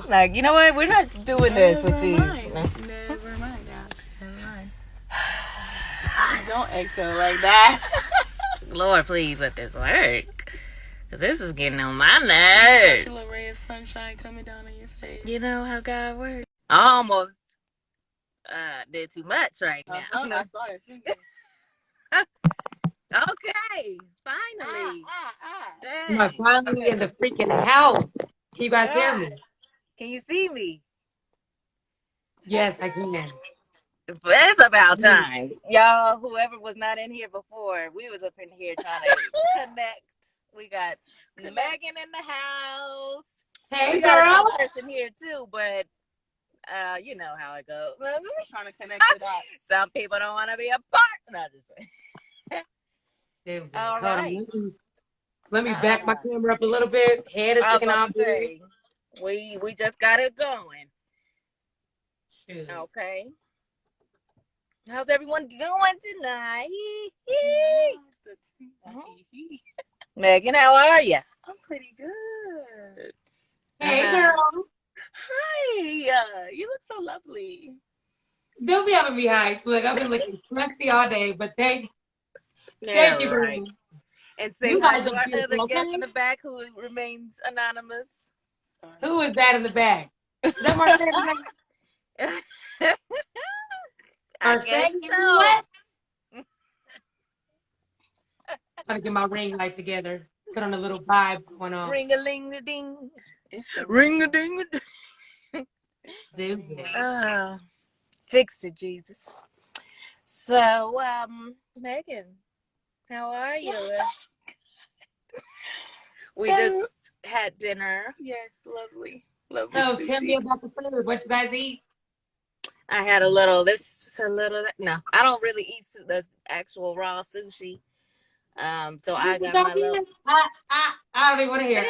Like, you know what? We're not doing this with you. Mind. No. Never mind, Josh. Never mind. Don't exhale like that. Lord, please let this work. Because this is getting on my nerves. A little ray of sunshine coming down on your face. You know how God works. I almost did too much right now. I saw it. Okay, finally. I'm finally in the freaking house. Can you guys hear me? Can you see me? Yes, I can. It's about time. Y'all, whoever was not in here before, we was up in here trying to connect. We got Megan in the house. Hey, we got girl. a person here too, but you know how it goes. We're trying to connect it up. Some people don't want to be a part. No, just All right. Let me back my camera up a little bit. Head is looking off. We just got it going. Shoot. Okay. How's everyone doing tonight? Megan, how are you? I'm pretty good. Hey, girl. Hi. You look so lovely. Don't be having me hyped. Look, I've been looking crusty all day, but thank you, girl. And say hi to our other guest in the back who remains anonymous. Who is that in the back? Is that Marshay in the back? Marshay, what? I'm gonna get my ring light together. Put on a little vibe going on. Ring-a-ling-a-ding. Ring-a-ding-a-ding. Fix it, Jesus. So, Megan, how are you? We just had dinner. Yes, lovely. So tell me about the food. What you guys eat? I had a little no, I don't really eat the actual raw sushi. So I got my little. I don't even want to hear it.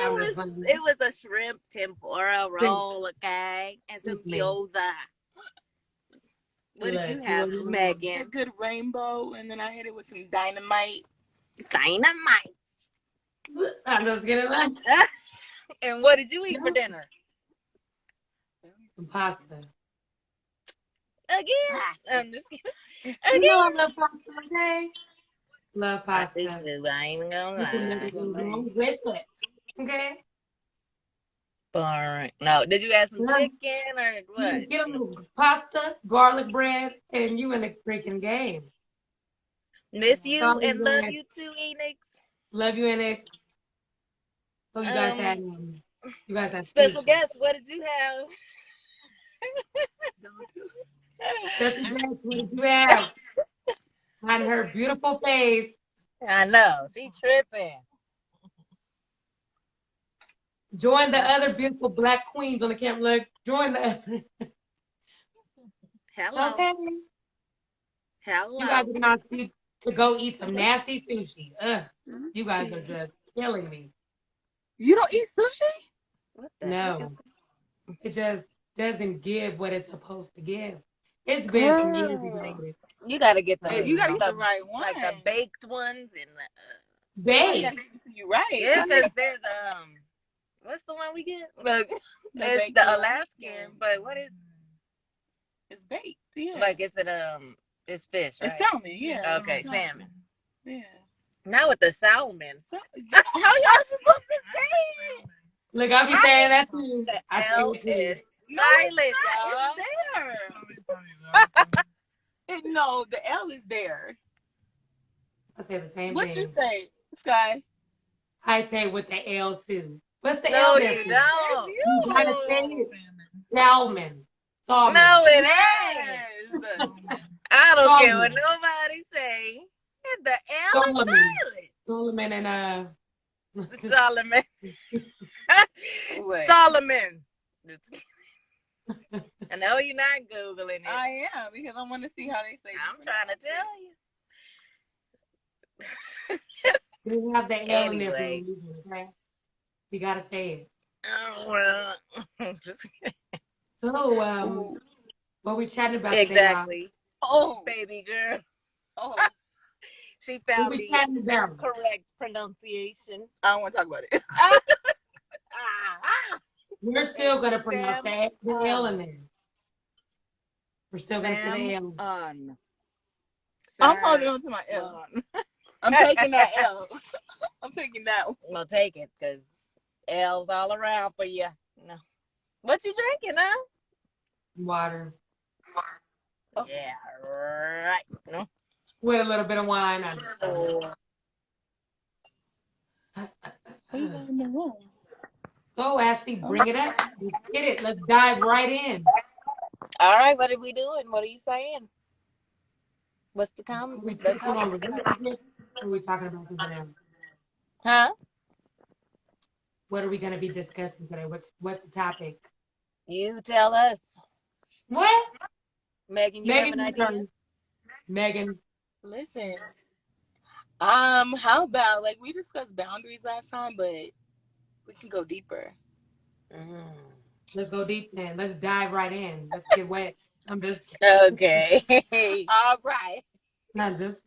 It was a shrimp tempura roll, okay, and some gyoza. What did you have, Megan? A good rainbow, and then I hit it with some dynamite. Dynamite. I'm just kidding. And what did you eat for dinner? Some pasta. Again? I'm just kidding. Again? You know I love pasta, okay? Love pasta. I ain't even gonna lie. With it. Okay? All right. No, did you add some chicken or what? Get a little pasta, garlic bread, and you in the freaking game. Miss you and love you too, Enix. Love you, Enix. So you guys had special guest. What did you have? Special guest. What did you have? On her beautiful face. I know she tripping. Join the other beautiful black queens on the camera. Look, join the. Hello. Okay. Hello. You guys are not see to go eat some nasty sushi. You guys are just killing me. You don't eat sushi? What the heck? It just doesn't give what it's supposed to give. It's been some years ago. You gotta get the right one, like the baked ones and the baked. You're right. Yeah, because there's what's the one we get? It's the Alaskan, but what is? It's baked. Yeah. Like it's it's fish, right? It's salmon. Yeah. Okay, salmon. Yeah. Not with the salmon. How y'all supposed to say it? Look, I'll be saying that too. The L is silent, y'all. No, the L is there. I say the same thing. What you say, Sky? I say with the L too. What's the L? No, you don't. You gotta say it. Salmon. No, it ain't. I don't care what nobody say. The L is silent. Solomon and Solomon. Solomon. I know you're not Googling it. I am, because I want to see how they say it. I'm trying to tell you. You have the L in there for a reason, okay? You gotta say it. Oh, well. So, what we chatting about exactly. today? Oh, baby girl. Oh. She found the correct pronunciation. I don't want to talk about it. We're still gonna pronounce Sam the L in there. We're still gonna say Sam the L. on. I'm holding on to my L. I'm taking that L. I'm taking that one. We'll take it because L's all around for you. No. What you drinking, huh? Water. Oh. Yeah, right. No. With a little bit of wine. So, Ashley, bring it up. Let's get it. Let's dive right in. All right, what are we doing? What are you saying? What's the Are we the hold on, topic? or are we talking about something else? Huh? What are we going to be discussing today? What's the topic? You tell us. What? Megan, you have Megan, an your idea? turn. Megan. Listen. How about like we discussed boundaries last time, but we can go deeper. Let's go deep then. Let's dive right in. Let's get wet. I'm just kidding. Okay. All right. Not just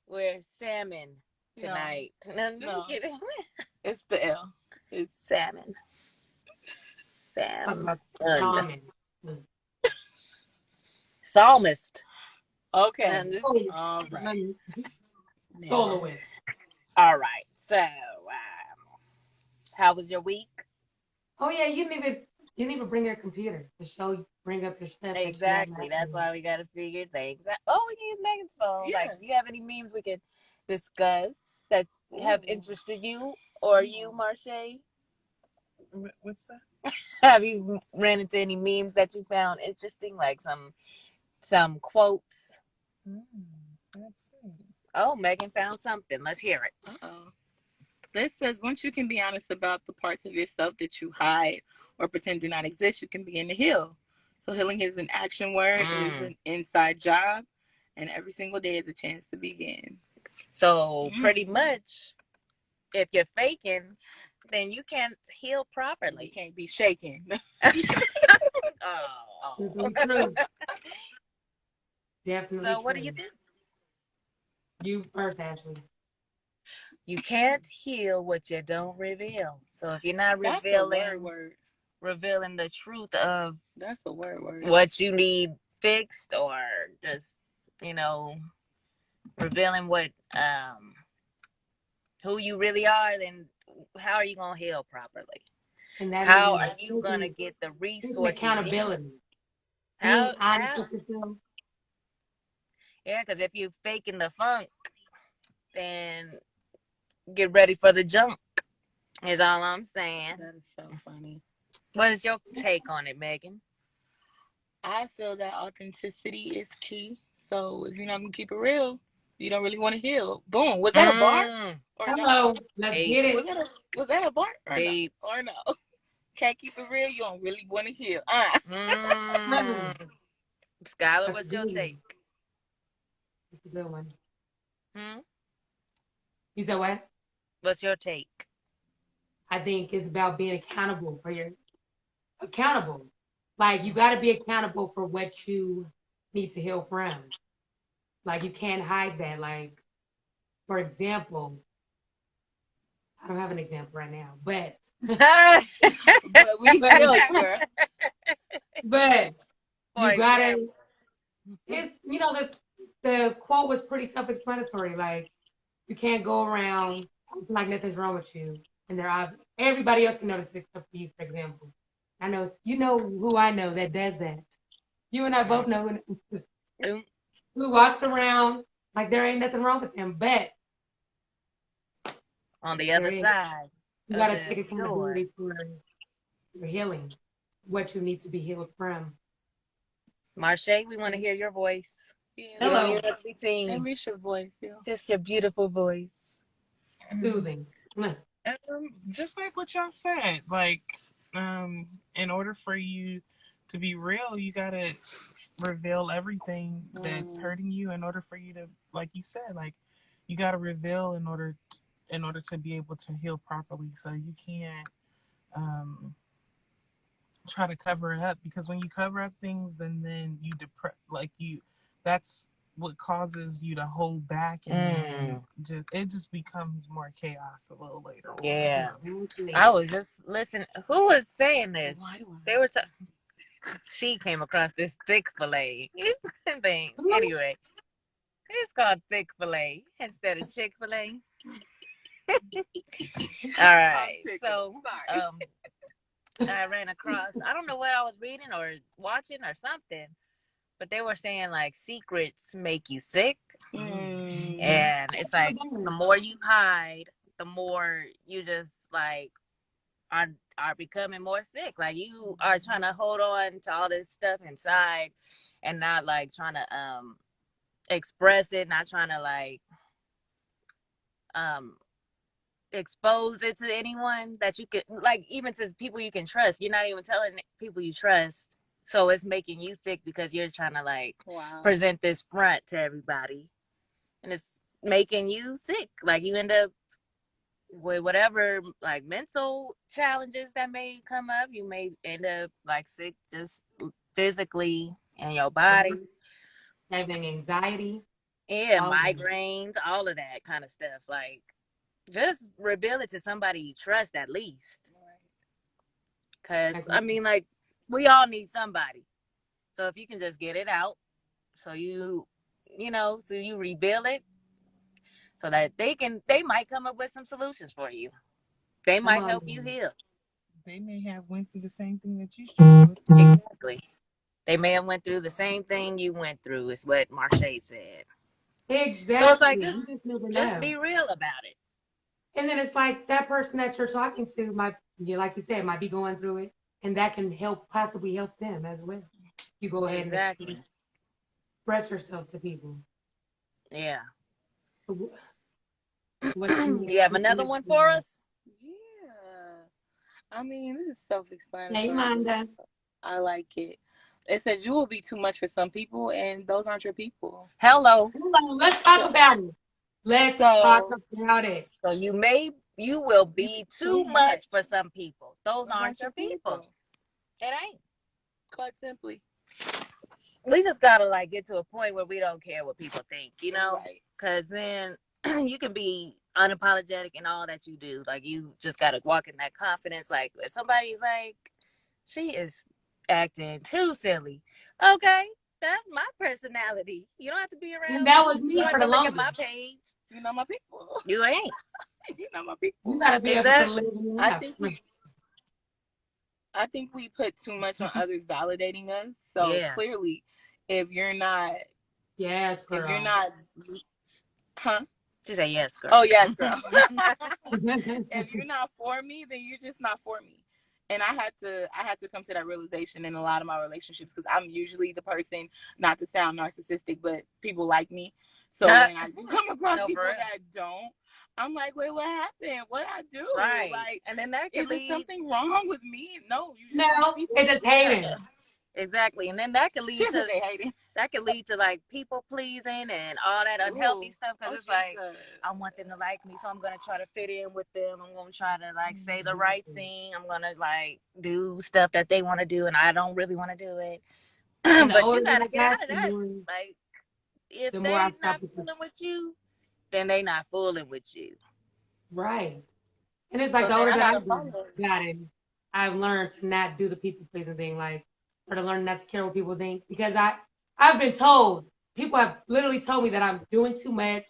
We're salmon tonight. No, I'm just No. kidding. It's the L. It's Salmon. talk Sam. about common. Psalmist. okay. I'm just Oh, All right. soloist. All right. So, how was your week? Oh yeah, you didn't even bring your computer to bring up your stuff. Exactly. That's why we got to figure things out. Oh, we can use Megan's phone. Yeah. Like, do you have any memes we can discuss that have interested you or you, Marshay? What's that? Have you ran into any memes that you found interesting, like some quotes? Let's see. Oh, Megan found something. Let's hear it. Uh-oh. This says once you can be honest about the parts of yourself that you hide or pretend do not exist, you can begin to heal. So healing is an action word, it is an inside job, and every single day is a chance to begin. So pretty much, if you're faking, then you can't heal properly. You can't be shaking. Oh. True. Definitely. So what do you think? You first, Ashley. You can't heal what you don't reveal. So if you're not That's revealing a word. revealing the truth of That's a word. what you need fixed, or just revealing what who you really are, then how are you gonna heal properly? And that How means are you gonna get the resources? accountability. How? Honest with yourself. Yeah, because if you're faking the funk, then get ready for the junk. Is all I'm saying. That is so funny. What is your take on it, Megan? I feel that authenticity is key. So if you're not gonna keep it real, you don't really want to heal. Boom. Was that a bar? Or Hello. no? Let's get it. Was that a bar? Or Deep. no? Or no? Can't keep it real. You don't really want to heal. Skylar, what's your take? That's a good one. Hmm? You said what? What's your take? I think it's about being accountable for your accountable. Like you got to be accountable for what you need to heal from. Like you can't hide that. Like, for example, I don't have an example right now, but But we feel you, girl. But For you gotta. example. It's the quote was pretty self-explanatory. Like you can't go around acting like nothing's wrong with you, and everybody else can notice it except for you, for example. I know you know who I know that does that. You and I both know who walks around like there ain't nothing wrong with them, but On the other side, you gotta take accountability for your healing, what you need to be healed from. Marshay, we want to hear your voice. Yeah, Hello. I miss your voice, yeah. Just your beautiful voice. Soothing. Just like what y'all said, like, in order for you to be real, you gotta reveal everything that's hurting you. In order for you to, like you said, like, you gotta reveal in order to be able to heal properly. So you can't try to cover it up, because when you cover up things, then you depress, like that's what causes you to hold back, and then it just becomes more chaos a little later on. Yeah. Absolutely. I was just listening. Who was saying this? They were. She came across this thick fillet thing. Anyway, it's called thick fillet instead of Chick-fil-A. All right. So, I ran across. I don't know what I was reading or watching or something, but they were saying like secrets make you sick, and it's like the more you hide, the more you just like are becoming more sick. Like you are trying to hold on to all this stuff inside, and not like trying to express it, not trying to like expose it to anyone that you can, like, even to people you can trust. You're not even telling people you trust, so it's making you sick because you're trying to like present this front to everybody, and it's making you sick. Like you end up with whatever like mental challenges that may come up. You may end up like sick just physically in your body, having anxiety, migraines, all of that kind of stuff. Like just reveal it to somebody you trust at least. Because, I mean, like, we all need somebody. So if you can just get it out, so you reveal it, so that they might come up with some solutions for you. They might help you heal. They may have went through the same thing that you struggled with. Exactly. They may have went through the same thing you went through, is what Marshay said. Exactly. So it's like, just be real about it. And then it's like that person that you're talking to might, like you said, might be going through it, and that can possibly help them as well. You go ahead and express yourself to people. Yeah. So, you have another one for us? Yeah. I mean, this is self-explanatory. Hey, Manda. I like it. It says you will be too much for some people, and those aren't your people. Hello. Let's talk about it. Let's talk about it. So you will be too much for some people. Those aren't your people. It ain't. Quite simply. We just gotta like get to a point where we don't care what people think, you know? Because then you can be unapologetic in all that you do. Like you just gotta walk in that confidence. Like if somebody's like, she is acting too silly. Okay, that's my personality. You don't have to be around. And that was me for the longest. Look at my page. You know my people. You ain't. You know my people. You gotta be able to live in your I think we put too much on others validating us. So clearly, if you're not, yes, girl. If you're not, huh? She said yes, girl. Oh yes, girl. If you're not for me, then you're just not for me. And I had to come to that realization in a lot of my relationships, because I'm usually the person, not to sound narcissistic, but people like me. So when I do come across people that don't, I'm like, wait, what happened? What I do? Right. Like, and then that could is there something wrong with me? No, it's just hating. Exactly. And then that could lead to like people pleasing and all that unhealthy stuff, because it's like, I want them to like me, so I'm gonna try to fit in with them. I'm gonna try to like say the right thing. I'm gonna like do stuff that they want to do and I don't really want to do it. But you gotta get out of that. Like if they not fooling with you, then they not fooling with you. Right. And it's like the older that I've learned to not do the people pleasing thing, like, or to learn not to care what people think, because I've been told, people have literally told me that I'm doing too much,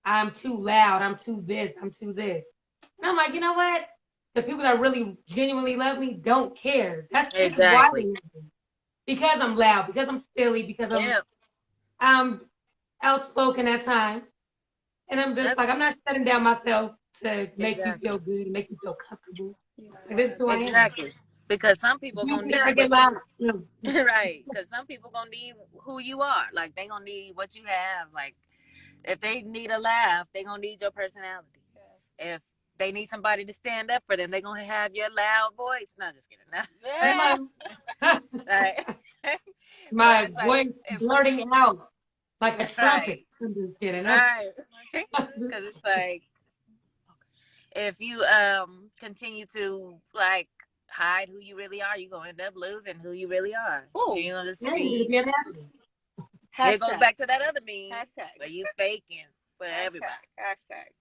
I'm too loud, I'm too this, I'm too this. And I'm like, you know what? The people that really genuinely love me don't care. That's why they love me. Because I'm loud, because I'm silly, because I'm outspoken at times. And I'm just like, I'm not shutting down myself to make you feel good and make you feel comfortable. Like, this is who I am. Because some people gonna need right. Because some people gonna need who you are. Like they gonna need what you have. Like if they need a laugh, they gonna need your personality. If they need somebody to stand up for them, they gonna have your loud voice. No, just kidding. My voice blurting out like a trumpet. I'm just kidding. Right. Because it's like, if you continue to like hide who you really are, you're gonna end up losing who you really are. You're gonna just be It goes back to that other meme. Hashtag. Where you faking for everybody. Hashtag.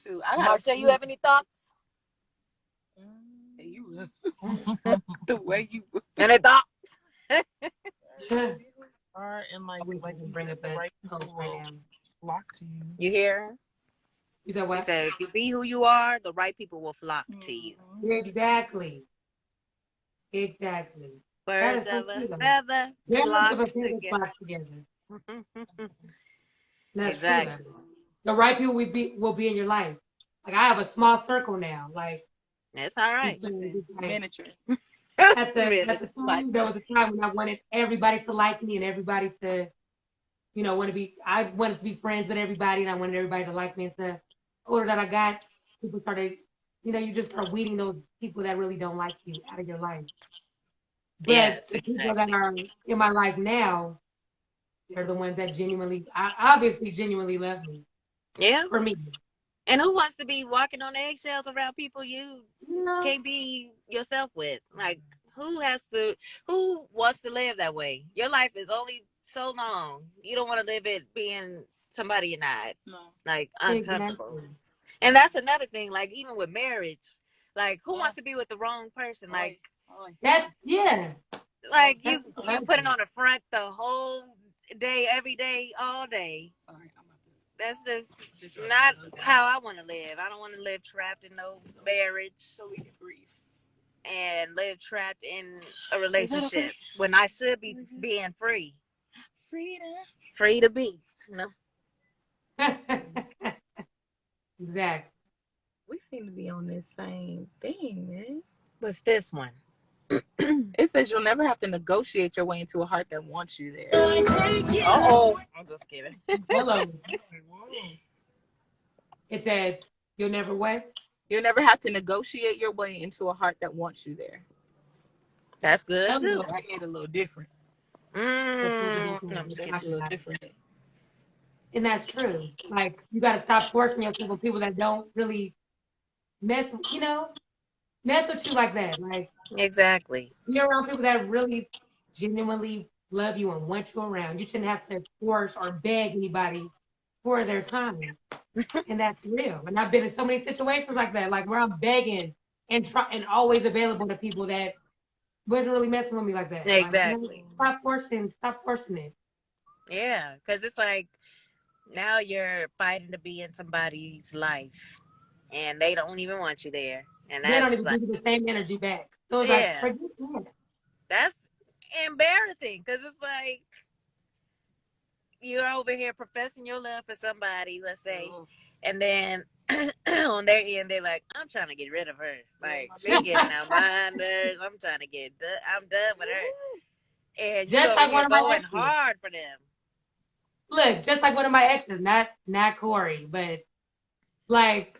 Shoot, Marshay, you have any thoughts? You the way you Any thoughts? Are and like you bring said, up the right post people right will now. flock to you. You hear? You said what? He said, if you be who you are, the right people will flock to you. Exactly. Exactly. Birds That is of a so true. feather flock together. That's Exactly. true. The right people will be in your life. Like I have a small circle now. Like That's all right. Miniature. At the time, there was a time when I wanted everybody to like me and everybody to, I wanted to be friends with everybody and I wanted everybody to like me and stuff. The older that I got, people started, you just start weeding those people that really don't like you out of your life. But yes, the people that are in my life now, they're the ones that obviously genuinely love me. Yeah. For me. And who wants to be walking on eggshells around people you can't be yourself with? Like, who wants to live that way? Your life is only so long. You don't want to live it being somebody you're not. No. Like, uncomfortable. Exactly. And that's another thing, like, even with marriage, like, who wants to be with the wrong person? Like, that's, yeah. Like, you put it on the front the whole day, every day, all day. Sorry, that's just not how I want to live. I don't want to live trapped in no marriage. So we can breathe. And live trapped in a relationship when I should be being free. Free to be. Exactly. We seem to be on this same thing, man. What's this one? It says you'll never have to negotiate your way into a heart that wants you there. Uh-oh. I'm just kidding. Hello. It says you'll never what? You'll never have to negotiate your way into a heart that wants you there. That's good too. I hit a little different. I'm just kidding. A little different. And that's true. Like you got to stop forcing yourself on people that don't really mess with you like that. Like exactly. You're around people that really genuinely love you and want you around. You shouldn't have to force or beg anybody for their time. And that's real. And I've been in so many situations like that, like where I'm begging and always available to people that wasn't really messing with me like that. Exactly. Like, stop forcing it. Yeah, because it's like now you're fighting to be in somebody's life, and they don't even want you there, and they don't even give you the same energy back. So it's like, forget that. That's embarrassing because it's like you're over here professing your love for somebody, let's say, and then on their end they're like, I'm trying to get rid of her. Like she getting on my nerves. I'm trying to get done. I'm done with her. And just like one of my going exes. hard for them. Look, just like one of my exes, not Corey, but like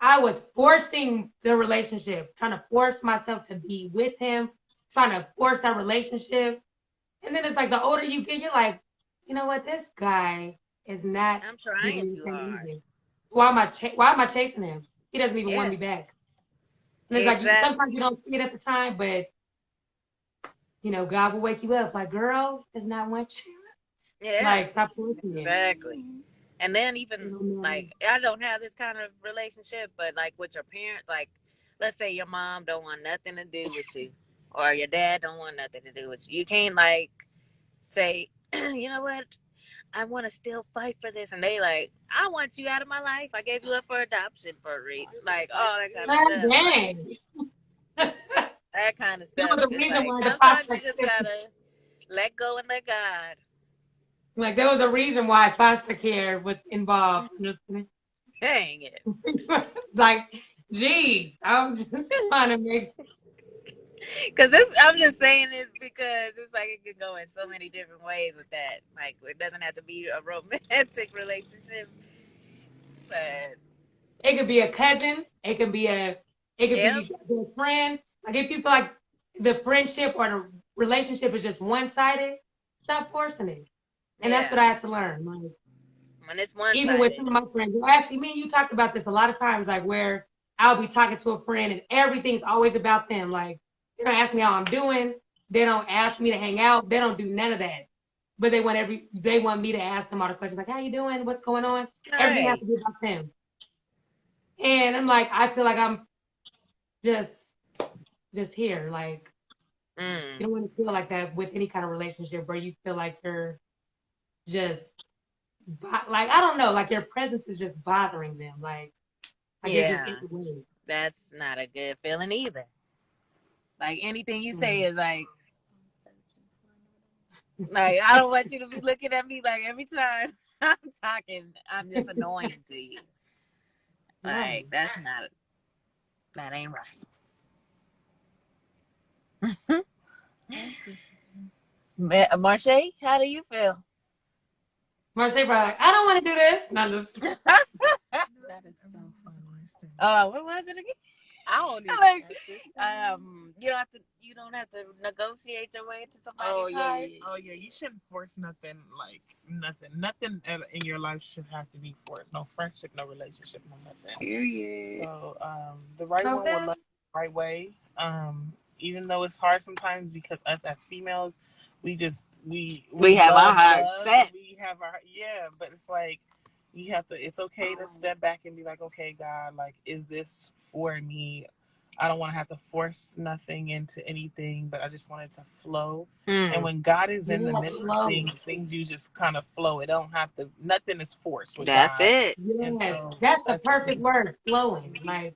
I was forcing the relationship, trying to force myself to be with him, trying to force that relationship. And then it's like the older you get, you're like, you know what? This guy is not. I'm trying too hard. Why am I chasing him? He doesn't even want me back. And it's like sometimes you don't see it at the time, but God will wake you up. Like, girl does not want you. Yeah. Like, stop forcing it. Exactly. And then even like I don't have this kind of relationship, but like with your parents, like let's say your mom don't want nothing to do with you, or your dad don't want nothing to do with you. You can't like say, you know what? I want to still fight for this, and they like, I want you out of my life. I gave you up for adoption for a reason. Like, that kind of stuff. Like, that kind of stuff. Sometimes you just gotta let go and let God. Like there was a reason why foster care was involved. Dang it! Like, geez, I'm just trying to make. Because I'm just saying it because it's like it could go in so many different ways with that. Like it doesn't have to be a romantic relationship, but it could be a cousin. It could be a friend. Like if you feel like the friendship or the relationship is just one-sided, stop forcing it. And that's what I had to learn. Like, when it's one-sided. Even with some of my friends, actually, me and you talked about this a lot of times. Like where I'll be talking to a friend and everything's always about them. Like. They don't ask me how I'm doing. They don't ask me to hang out. They don't do none of that. but they want me to ask them all the questions like, how you doing? What's going on? Right. Everything has to be about them. And I'm like, I feel like I'm just here. Like, you don't want to feel like that with any kind of relationship where you feel like you're just like, I don't know, like your presence is just bothering them. Like you're just in the way. That's not a good feeling either. Like anything you say is like I don't want you to be looking at me like every time I'm talking, I'm just annoying to you. Like that ain't right. Marshay, how do you feel? Marshay probably like, I don't want to do this. No, just That is so funny. What was it again? I don't even you don't have to negotiate your way into somebody's heart. Oh yeah, you shouldn't force nothing. Like nothing in your life should have to be forced. No friendship, no relationship, no nothing. Period. So the right one will love the right way. Even though it's hard sometimes because us as females, we have our hearts set. We have our but it's like you have to. It's okay to step back and be like, okay, God, like, is this for me? I don't want to have to force nothing into anything, but I just want it to flow. And when God is in the midst of things you just kind of flow. It don't have to. Nothing is forced with That's God. it. Yes, that's the perfect word, flowing. Like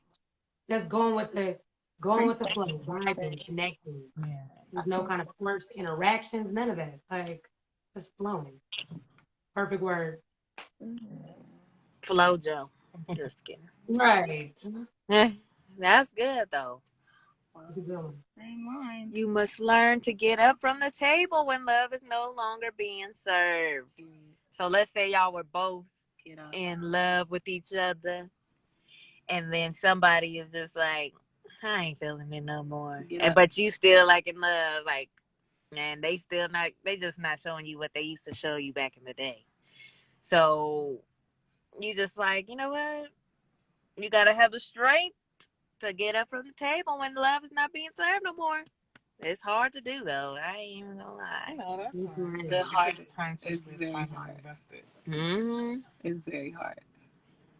just going with the flow, vibing, connecting. Yeah. There's no kind of forced interactions, none of that. Like just flowing. Perfect word. Flow Joe. Just kidding. Right. That's good though. You must learn to get up from the table when love is no longer being served. So let's say y'all were both in love with each other, and then somebody is just like, I ain't feeling it no more. But you still like in love, like, and they just not showing you what they used to show you back in the day. So you just like, you know what? You gotta have the strength to get up from the table when love is not being served no more. It's hard to do though. I ain't even gonna lie. No, that's hard. The hardest time is very hard. Mm-hmm. It's very hard.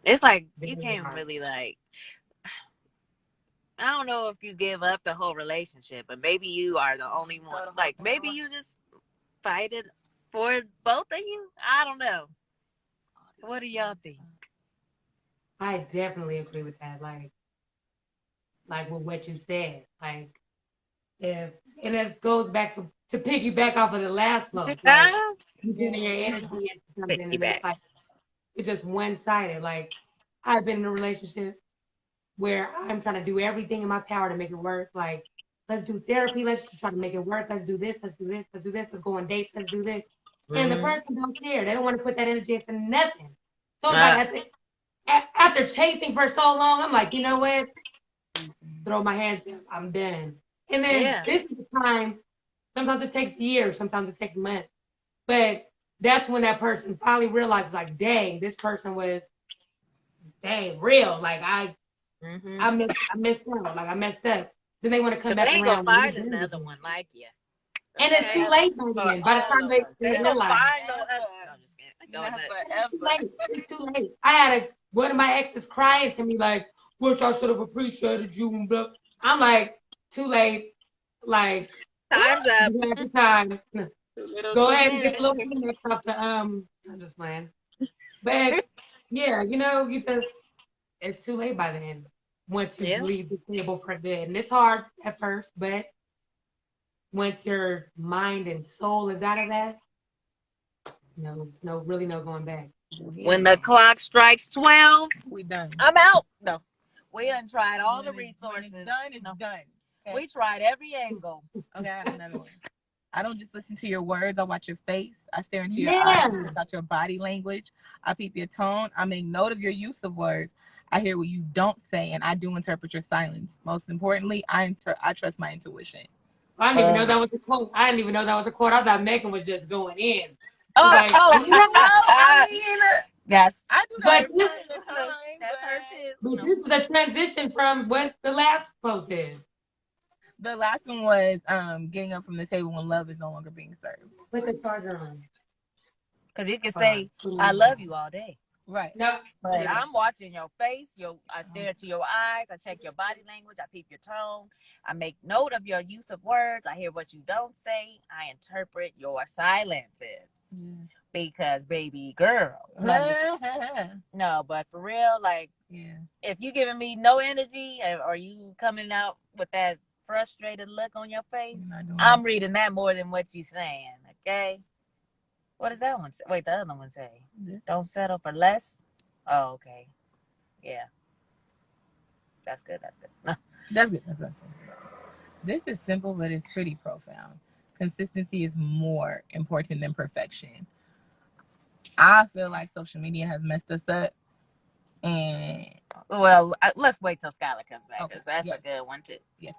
It's like you can't really like. I don't know if you give up the whole relationship, but maybe you are the only one. Like maybe you just fight it for both of you. I don't know. What do y'all think? I definitely agree with that. Like with what you said. Like and it goes back to piggyback off of the last post. Like you giving your energy into something and it's like it's just one sided. Like I've been in a relationship where I'm trying to do everything in my power to make it work. Like, let's do therapy, let's try to make it work, let's do this, let's do this, let's do this, let's go on dates, let's do this. And the person don't care. They don't want to put that energy into nothing. So it's like after chasing for so long, I'm like, you know what? Throw my hands down. I'm done. And then this is the time. Sometimes it takes years. Sometimes it takes months. But that's when that person finally realizes, like, dang, this person was, real. Like, I missed out. Like, I messed up. Then they want to come back around. They ain't gonna find another one like you. And it's too late by then. By the time they realize. It's too late. I had one of my exes crying to me like, wish I should have appreciated you and blah. I'm like, too late. Like time's up. Time. Go ahead and get a little next off the I'm just playing. But yeah, you just it's too late by then. Once you leave the table for good. And it's hard at first, but once your mind and soul is out of that, no going back. When the clock strikes 12, we done. I'm out. No. We done tried all the resources. It's done. Okay. We tried every angle. Okay, I have another one. I don't just listen to your words. I watch your face. I stare into your eyes. I check out your body language. I peep your tone. I make note of your use of words. I hear what you don't say, and I do interpret your silence. Most importantly, I trust my intuition. I didn't even know that was a quote. I thought Megan was just going in. Yes. I do that. That's her too. But this is a transition from what the last post is. The last one was getting up from the table when love is no longer being served. Put the charger on. Because you can say, I love you all day. Right. No. But yeah. I'm watching your face. I stare into your eyes. I check your body language. I peep your tone. I make note of your use of words. I hear what you don't say. I interpret your silences. Because, baby girl. No, but for real, like, if you giving me no energy or you coming out with that frustrated look on your face, I'm reading that more than what you saying, okay? What does that one say? Wait, the other one say? Don't settle for less? Oh, okay. Yeah. That's good. That's good. That's good. That's good. This is simple, but it's pretty profound. Consistency is more important than perfection. I feel like social media has messed us up. And well, let's wait till Skylar comes back, because that's a good one too. Yes.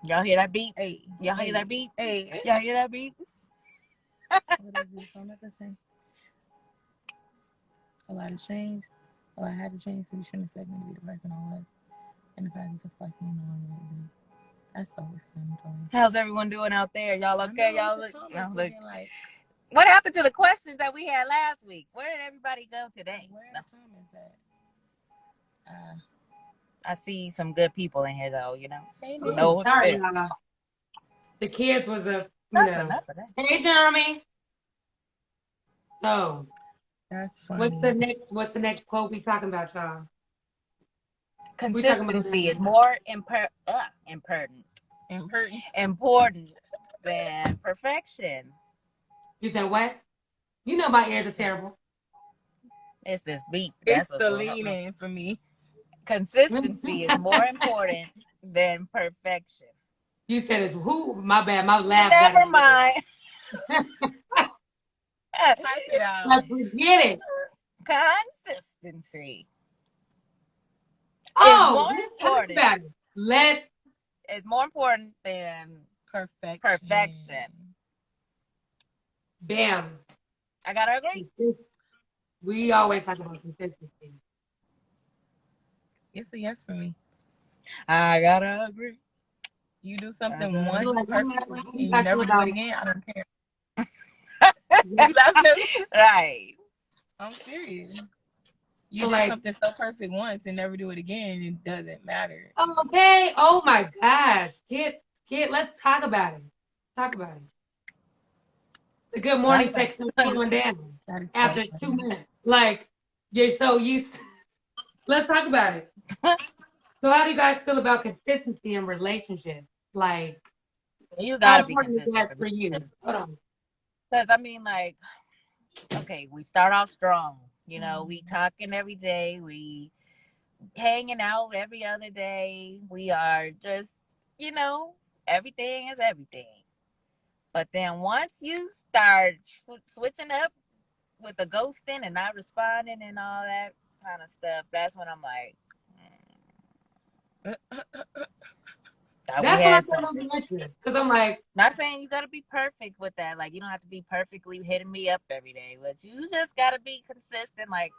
Y'all hear that beat? Hey. Y'all hear that beat? Hey. Y'all hear that beat? What is this? I'm not the same. A lot has changed. A lot had to change, so you shouldn't expect me to be the person I was in the past because person you no longer be. That's so extreme. How's everyone doing out there? Y'all okay? Y'all look like. What happened to the questions that we had last week? Where did everybody go today? Where the comments at? I see some good people in here, though. You know. Hey, no, sorry, y'all. The kids was Hey, Jeremy. So, that's funny. What's the next quote we talking about, y'all? Consistency is more important than perfection. You said what? You know my ears are terrible. It's this beat. That's the lean in for me. Consistency is more important than perfection. You said it's who? My bad. My laugh. Never mind. Type it out. Let's forget it. Consistency. Oh, it's more important. It's more important than perfection. Bam. I gotta agree. We always talk about consistency. It's a yes for me. I gotta agree. You do something once perfectly and you never do it again, I don't care. Right. I'm serious. You do something so perfect once and never do it again, it doesn't matter. Okay. Oh my gosh. Let's talk about it. The good morning text is going down after 2 minutes. Let's talk about it. So how do you guys feel about consistency in relationships? Like, you gotta be consistent for you. Hold on. Because I mean, like, okay, we start off strong. You know, we talking every day. We hanging out every other day. We are just, you know, everything is everything. But then once you start switching up with the ghosting and not responding and all that kind of stuff, that's when I'm like, that's what I'm because I'm like, not saying you gotta be perfect with that. Like, you don't have to be perfectly hitting me up every day, but you just gotta be consistent. Like,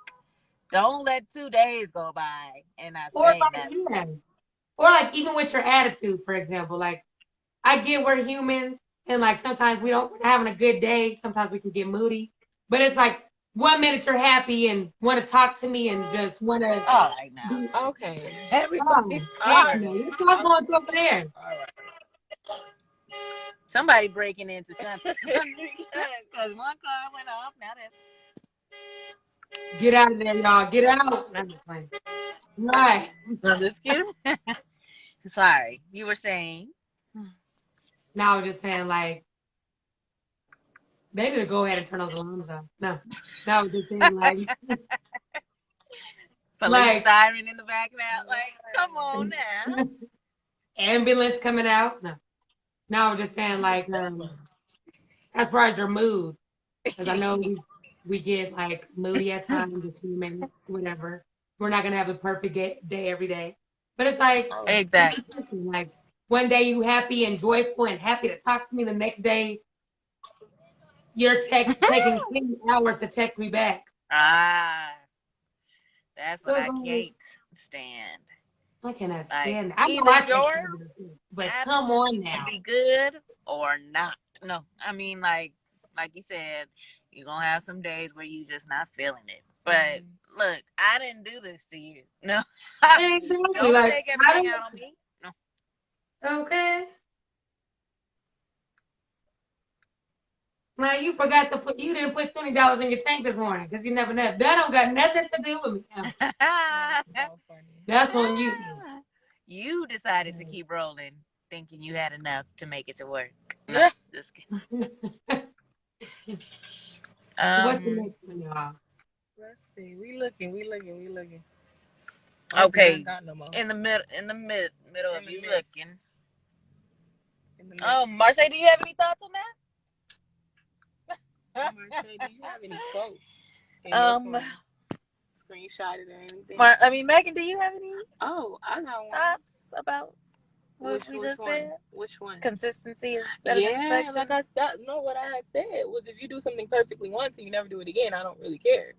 don't let 2 days go by and not say nothing. Yeah. Or like even with your attitude, for example, like I get we're humans and like sometimes we're having a good day. Sometimes we can get moody, but it's like 1 minute you're happy and want to talk to me and just want to. All right now. Okay. Everybody's What's going on over there? All right. Somebody breaking into something. Because one car went off. Now that's. Get out of there, y'all. Get out. I'm just playing. Right. Excuse me. Sorry. You were saying? Now I'm just saying, like, they need to go ahead and turn those alarms off. No. I was just saying, like. Police siren in the background. Like, come on now. Ambulance coming out. No. Now I'm just saying, like, as far as your mood. Because I know we get, like, moody at times, as humans, whatever. We're not going to have a perfect day every day. But it's like, exactly. Like, one day you happy and joyful and happy to talk to me. The next day, you're taking 10 hours to text me back. That's what I can't stand. I cannot Like stand that. I know either I can't your stand it, but come actions on can now. be good or not. No, I mean like you said, you're gonna have some days where you just not feeling it. But look, I didn't do this to you. No, Exactly. don't Like, take I everything don't, out on me. No. okay. Like, you forgot to put, you didn't put $20 in your tank this morning because you never know. That don't got nothing to do with me. So funny. That's on you. You decided to keep rolling, thinking you had enough to make it to work. No, just kidding. What's the next one, y'all? Let's see. We looking. Okay. Got no more. In the middle of you mix. looking. Marshay, do you have any thoughts on that? Marshay, do you have any quotes? Screenshot it or anything? Megan, do you have any I got one. thoughts about what we just said? Which one? Consistency is Yeah, like what I had said was if you do something perfectly once and you never do it again, I don't really care.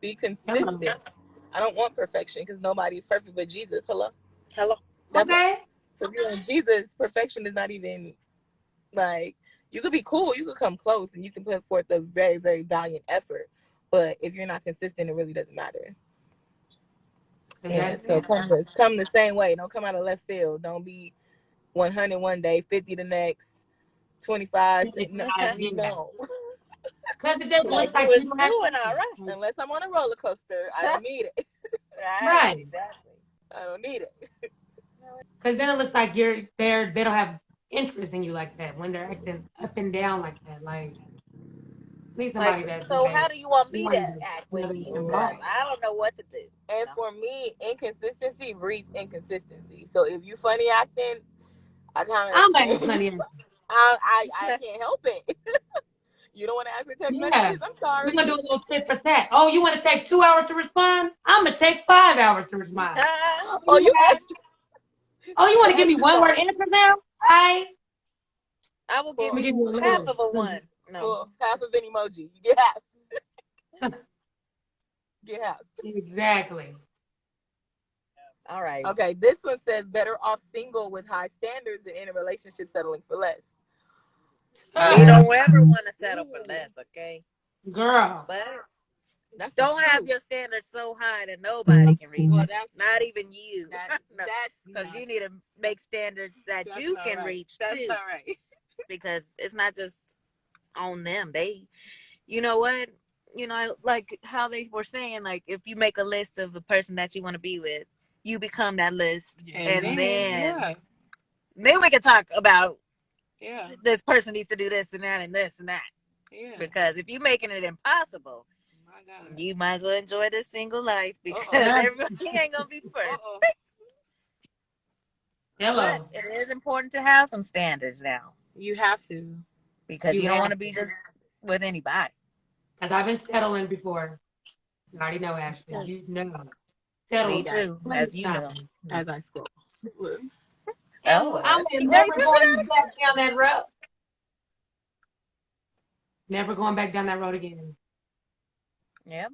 Be consistent. I don't want perfection because nobody's perfect but Jesus. Hello. Okay. So if you're in Jesus, perfection is not even like, you could be cool, you could come close, and you can put forth a very, very valiant effort. But if you're not consistent, it really doesn't matter. Yeah, so come the same way. Don't come out of left field. Don't be 100 one day, 50 the next, 25. No. Because it just looks like you don't have doing all right. Unless I'm on a roller coaster, I don't need it. Right. Exactly. I don't need it. Because then it looks like they don't have interest in you like that when they're acting up and down like that. Like, need somebody that's so like, how do you want me to act with you? Involved. I don't know what to do. And for me, inconsistency breeds inconsistency. So if you funny acting, I kind of I'm like funny acting. I can't help it. You don't want to answer text messages? I'm sorry. We're going to do a little tit for tat. Oh, you want to take 2 hours to respond? I'm going to take 5 hours to respond. You extra. Oh, you want to give me one word answer now? I will give you half of a one. No. Half of an emoji. You get half. Get half. Exactly. All right. Okay, this one says better off single with high standards than in a relationship settling for less. We don't ever want to settle for less, okay? Girl. But don't have your standards so high that nobody can reach it. Not even you. Because you need to make standards that you can reach too. That's all right. Because it's not just on them. You know what? Like how they were saying, like if you make a list of the person that you want to be with, you become that list. And then we can talk about this person needs to do this and that and this and that. Yeah. Because if you're making it impossible, you might as well enjoy this single life because everybody ain't gonna be perfect. But it is important to have some standards now. You have to. Because you don't want to be just with anybody. Because I've been settling before. You already know, Ashley. You know. Settling. Me too, as you know. As I scroll. I'm never going back down that road. Never going back down that road again. Yep.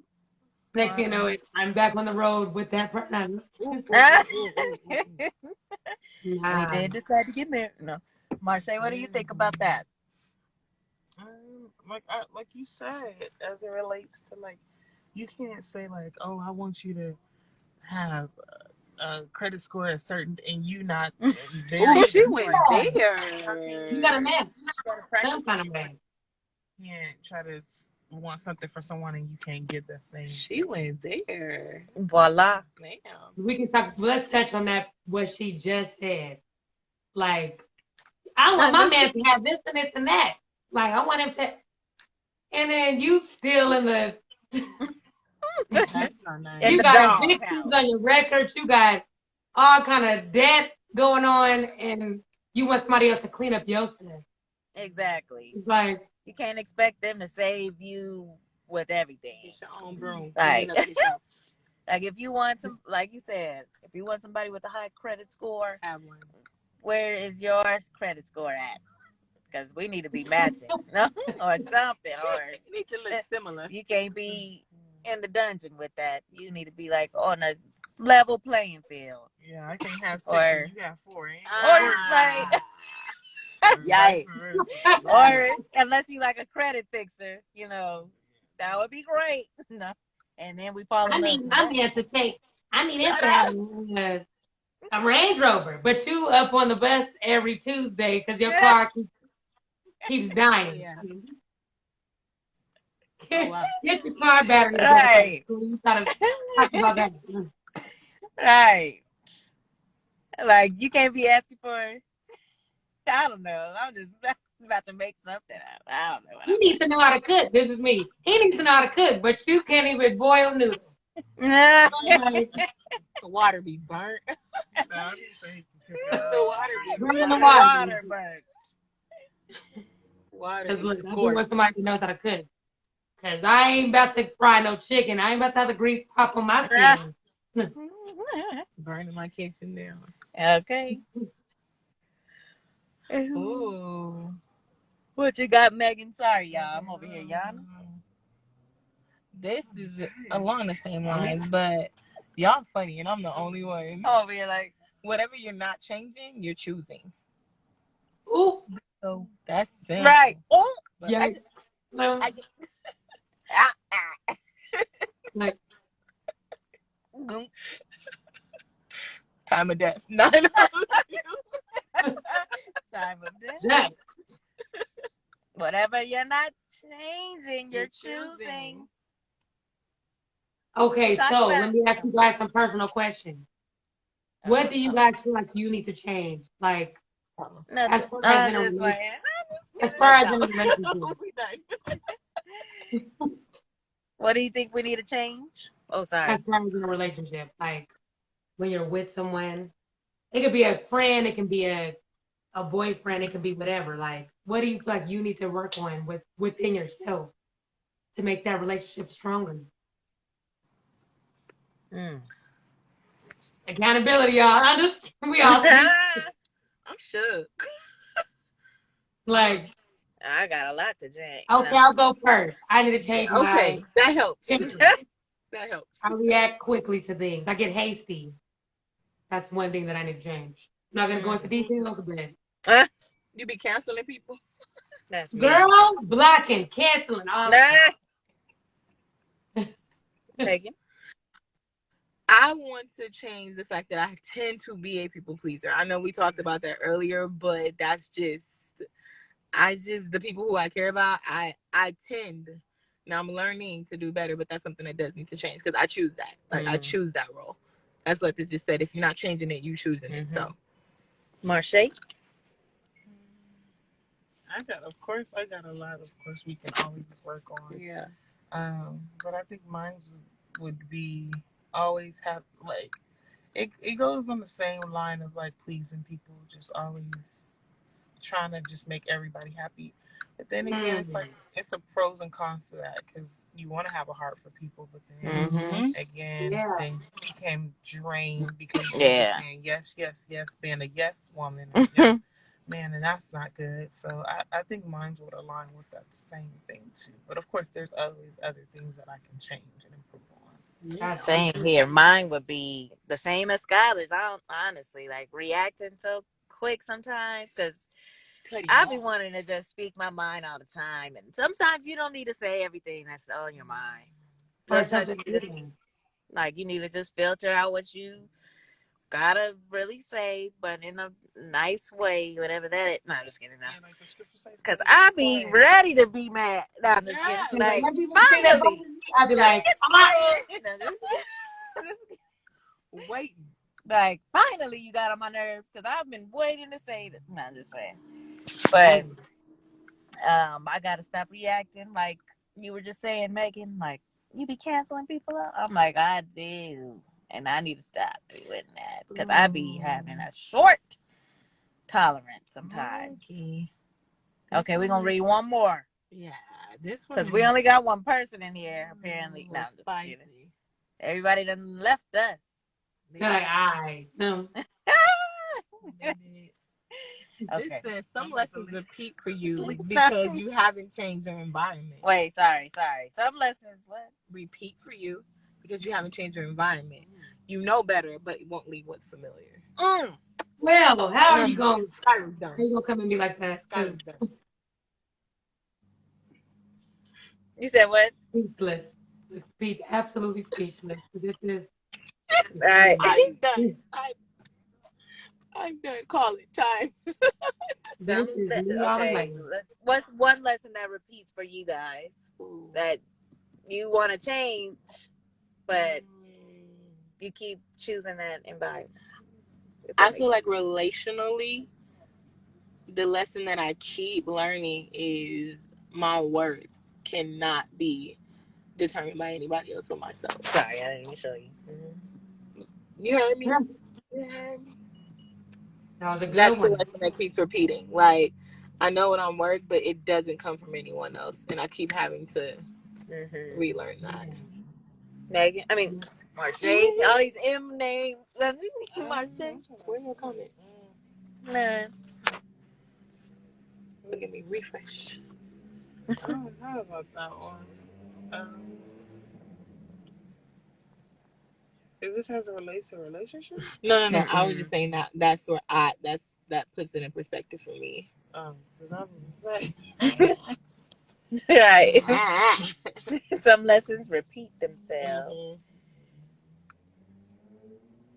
Next thing you know, I'm back on the road with that person. We did decide to get married. No. Marshay, what do you think about that? Like you said, as it relates to like, you can't say like, oh, I want you to have a credit score a certain, and you not there. Oh, she went there. You got to match. Some kind of way. You can't try to want something for someone and you can't get the same. She went there. Voila. Man. We can talk. Let's touch on that. What she just said. Like, I want my man to have this and this and that. Like, I want him to. And then you still in the. That's not nice. You got evictions on your record. You got all kind of debt going on, and you want somebody else to clean up your stuff. Exactly. It's like, you can't expect them to save you with everything. It's your own broom. Like if you want some, like you said, if you want somebody with a high credit score, have one. Where is your credit score at? Because we need to be matching, no, or something, or you need to look similar. You can't be in the dungeon with that. You need to be like on a level playing field. Yeah, I can't have 6 Or- and you got 4. Ain't Or like, yikes. Or unless you like a credit fixer, you know, that would be great. No. And then we fall in I love. need my man to take. I need him to have a Range Rover, but you up on the bus every Tuesday because your car keeps dying. Yeah. Get, Oh, wow. get your car battery together. Right. So you gotta talk about that. Right. Like you can't be asking for. I don't know. I'm just about to make something up. I don't know what He needs to know how to cook. This is me. He needs to know how to cook, but you can't even boil noodles. I'm. Like, The water be burnt. No, I didn't say he can cook The it. water be burn in the burnt. water. burn. Water Because is look, I do scorched. want somebody who knows how to cook. Because I ain't about to fry no chicken. I ain't about to have the grease pop on my skin. Burning my kitchen down. Okay. Ooh. What you got, Megan? Sorry, y'all. I'm over here yawning. This is along the same lines, but y'all funny and I'm the only one. I'm over here like, Whatever you're not changing, you're choosing. Ooh. So that's simple. right. Oh, But Yeah. I Like, time of death. No. time of day. Jack. Whatever you're not changing, you're choosing. Okay, Talk so about let me ask you guys some personal questions. What do you guys feel like you need to change? Like, nothing. as far as in a Just relationship. like, As far as in a relationship. what do you think we need to change? Oh, sorry. As far as in a relationship. Like, when you're with someone. It could be a friend, it can be a boyfriend, it can be whatever. Like, what do you feel like you need to work on within yourself to make that relationship stronger? Accountability, y'all. We all think, I'm shook. like, I got a lot to change. okay, I'll go first. I need to change Okay, that helps. temper. That helps. I react quickly to things. I get hasty. That's one thing that I need to change. I'm not gonna go into details, but You be canceling people? That's me. girl, blocking, canceling, all that. Megan. I want to change the fact that I tend to be a people pleaser. I know we talked about that earlier, but that's the people who I care about, I tend. Now I'm learning to do better, but that's something that does need to change because I choose that. Like I choose that role. That's what they just said. If you're not changing it, you choosing it. So, Marshay. I got a lot. Of course, we can always work on. Yeah. But I think mine would be always have like it goes on the same line of like pleasing people, just always trying to just make everybody happy. But then again, it's like it's a pros and cons to that because you want to have a heart for people, but then again, then you became drained because you're just saying yes, yes, yes, being a yes woman, and yes man, and that's not good. So I think mine would align with that same thing too. But of course, there's always other things that I can change and improve on. Yeah, same here. Mine would be the same as Skylar's. I don't honestly like reacting so quick sometimes because I be wanting to just speak my mind all the time, and sometimes you don't need to say everything that's on your mind. Sometimes you need to just filter out what you gotta really say, but in a nice way, whatever that is. No, I'm just kidding. Because I be ready to be mad. No, I'm just kidding. Like, finally. I'd be like, waiting. Like, finally, you got on my nerves because I've been waiting to say that. No, I'm just saying. But I gotta stop reacting like you were just saying, Megan. Like, you be canceling people out. I'm like, I do. And I need to stop doing that because I be having a short tolerance sometimes. Okay, we're going to read one more. Yeah, this one. Because we only got one person in here, apparently. No, I'm just kidding. Everybody done left us. They're like, I no. Okay. It says some lessons repeat for you because you haven't changed your environment. Wait, sorry. Some lessons what? Repeat for you because you haven't changed your environment. You know better, but you won't leave what's familiar. Well, how are you going Skyrim's done. to come at me like that? Skyrim's done. You said what? Speechless. Absolutely speechless. This is. All right. I'm done. I'm done. Call it time. This is me all the way. What's one lesson that repeats for you guys that you want to change, but you keep choosing that environment? I feel like relationally, the lesson that I keep learning is my worth cannot be determined by anybody else but myself. Sorry, I didn't even show you. You heard me? Yeah. You heard me? That's the lesson that keeps repeating. Like, I know what I'm worth, but it doesn't come from anyone else. And I keep having to relearn that. Megan, I mean, Marshay, all these M names. Marshay. Where's your comment? Man. Look at me, refresh. I don't know about that one. Is this as it relates to relationship? No. I was just saying that's where that puts it in perspective for me. Because I'm saying. Right. Some lessons repeat themselves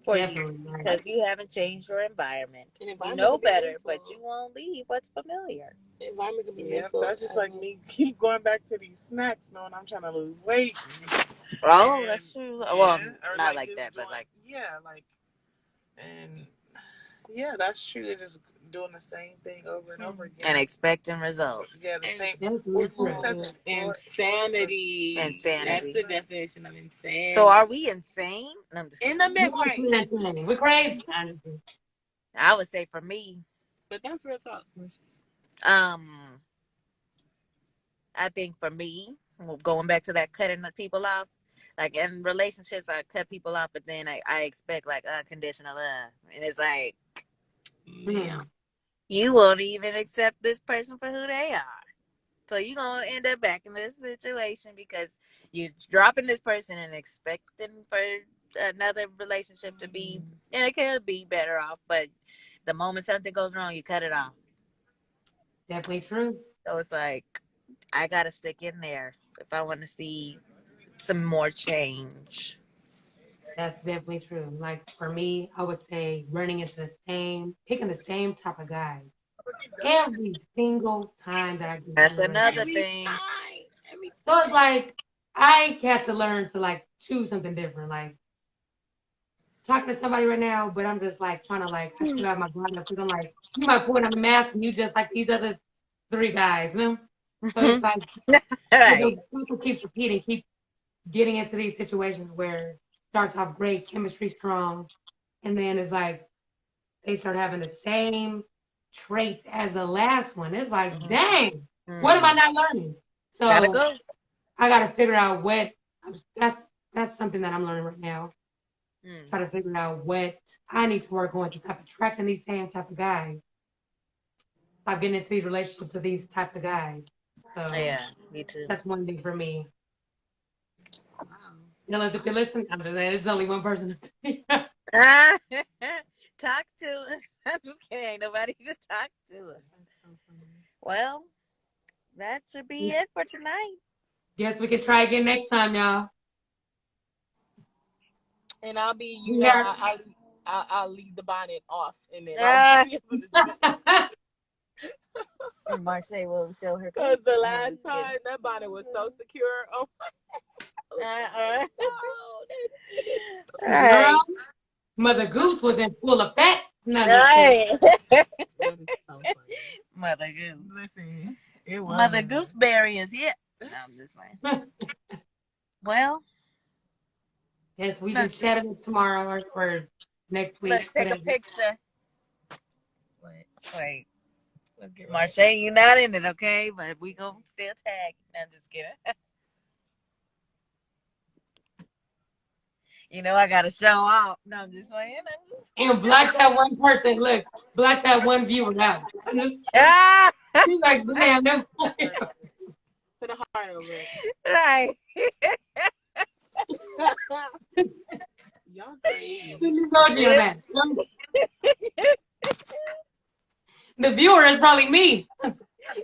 for you because you haven't changed your environment. You know better, but you won't leave what's familiar. The environment can be mental. That's just like me keep going back to these snacks knowing I'm trying to lose weight. Oh, that's true. Well, not like that, but like that's true. They're just doing the same thing over and over again and expecting results. Yeah, the same. Insanity. That's the definition of insanity. So are we insane? No, I'm just in the mid-range. We're crazy. I would say for me, but that's real talk. I think for me, going back to that cutting people off, like in relationships, I cut people off, but then I expect like unconditional love, and it's like, you won't even accept this person for who they are, so you're gonna end up back in this situation because you're dropping this person and expecting for another relationship to be, and it could be better off, but the moment something goes wrong, you cut it off. Definitely true. So it's like, I gotta stick in there if I want to see some more change. That's definitely true. Like for me, I would say picking the same type of guy every single time that I do. That's another thing. So it's like I have to learn to like choose something different. Like talking to somebody right now, but I'm just like trying to like I still have my guard up because I'm like, you might put on a mask and you just like these other 3 guys, you know? So it's like people keeps repeating, keep getting into these situations where it starts off great, chemistry strong, and then it's like they start having the same traits as the last one. It's like, dang, what am I not learning? So I gotta figure out what that's something that I'm learning right now. Try to figure out what I need to work on to stop attracting these same type of guys. Stop getting into these relationships with these type of guys. So yeah, me too. That's one thing for me. Dylan, if you listen, I'm just saying, it's only one person. Talk to us. I'm just kidding. Ain't nobody to talk to us. Well, that should be it for tonight. Guess we can try again next time, y'all. And I'll be, I'll leave the bonnet off, and then I'll be able to do it. And Marshay will show her. Because the last time that bonnet was so secure. Oh my Girl, Mother Goose was in full effect. Right. Mother Goose. Listen, it was Mother Gooseberry is here. No, I'm just playing. Well, yes, we can chat it tomorrow or next week. Let's take a picture. Wait. Marshay, you're not in it, okay? But we gonna still tag. I'm just kidding. You know I gotta show off. No, I'm just playing. And block that one person. Look, block that one viewer out. She's like, damn, no. Put a heart over it. Right. Y'all crazy. You told you that. The viewer is probably me. I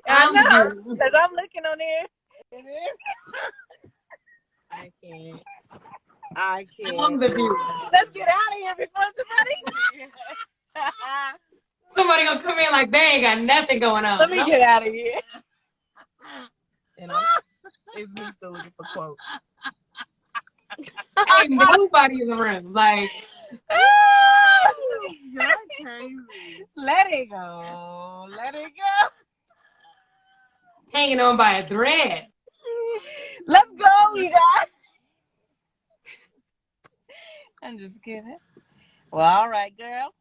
I'm the know, viewer. because I'm looking on there. It is. I can't. I I'm can't. the viewer. Let's get out of here before somebody. Somebody gonna come in like they ain't got nothing going on. Let me get out of here. And it's me still looking for quotes. Ain't nobody in the room. Like, Y'all crazy. Let it go. Let it go. hanging on by a thread. Let's go, you guys. I'm just kidding. Well, all right, girl.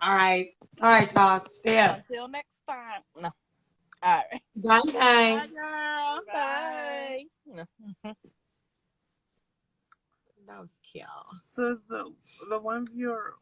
All right, y'all. Stay up. Until next time. No. All right. Bye, guys. Bye, girl. Bye. No. That was cute. So is the one viewer